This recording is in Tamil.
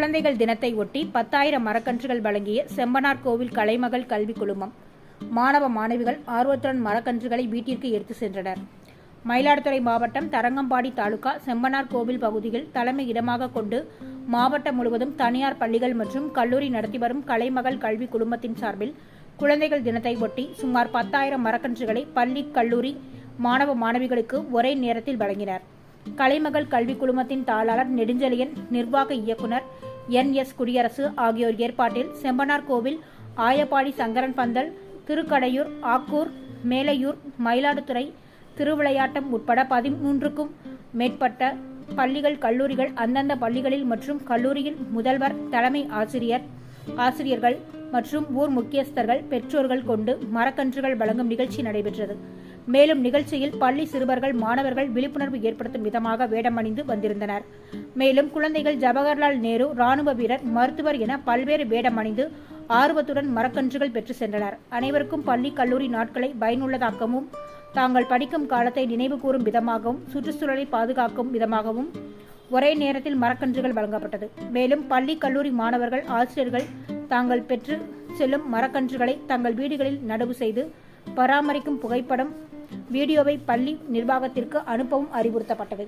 குழந்தைகள் தினத்தை ஒட்டி 10,000 மரக்கன்றுகள் வழங்கிய செம்பனார் கோவில் கலைமகள் கல்வி குழுமம். மாணவ மாணவிகள் ஆர்வத்துடன் மரக்கன்றுகளை வீட்டிற்கு எடுத்து சென்றனர். மயிலாடுதுறை மாவட்டம் தரங்கம்பாடி தாலுகா செம்பனார் கோவில் பகுதியில் தலைமை இடமாக கொண்டு மாவட்டம் முழுவதும் தனியார் பள்ளிகள் மற்றும் கல்லூரி நடத்தி வரும் கலைமகள் கல்வி குழுமத்தின் சார்பில் குழந்தைகள் தினத்தை ஒட்டி சுமார் 10,000 மரக்கன்றுகளை பள்ளி கல்லூரி மாணவ மாணவிகளுக்கு ஒரே நேரத்தில் வழங்கினர். கலைமகள் கல்வி குழுமத்தின் தாளாளர் நெடுஞ்செழியன், நிர்வாக இயக்குனர் NS குடியரசு ஆகியோர் ஏற்பாட்டில் செம்பனார் கோவில், ஆயப்பாடி சங்கரன் பந்தல், திருக்கடையூர், ஆக்கூர், மேலையூர், மயிலாடுதுறை, திருவிளையாட்டம் உட்பட 13க்கும் மேற்பட்ட பள்ளிகள், கல்லூரிகள், அந்தந்த பள்ளிகளில் மற்றும் கல்லூரியில் முதல்வர், தலைமை ஆசிரியர்கள் மற்றும் ஊர் முக்கியஸ்தர்கள், பெற்றோர்கள் கொண்டு மரக்கன்றுகள் வழங்கும் நிகழ்ச்சி நடைபெற்றது. மேலும் நிகழ்ச்சியில் பள்ளி சிறுவர்கள், மாணவர்கள் விழிப்புணர்வு ஏற்படுத்தும் விதமாக வேடம் அணிந்து வந்திருந்தனர். மேலும் குழந்தைகள் ஜவஹர்லால் நேரு, ராணுவ வீரர், மருத்துவர் என பல்வேறு வேடம் அணிந்து ஆர்வத்துடன் மரக்கன்றுகள் பெற்று சென்றனர். அனைவருக்கும் பள்ளி, கல்லூரி நாட்களை பயனுள்ளதாகவும், தாங்கள் படிக்கும் காலத்தை நினைவு கூறும் விதமாகவும், சுற்றுச்சூழலை பாதுகாக்கும் விதமாகவும் ஒரே நேரத்தில் மரக்கன்றுகள் வழங்கப்பட்டது. மேலும் பள்ளி, கல்லூரி மாணவர்கள், ஆசிரியர்கள் தாங்கள் பெற்று செல்லும் மரக்கன்றுகளை தங்கள் வீடுகளில் நடவு செய்து பராமரிக்கும் புகைப்படம், வீடியோவை பள்ளி நிர்வாகத்திற்கு அனுப்பவும் அறிவுறுத்தப்பட்டது.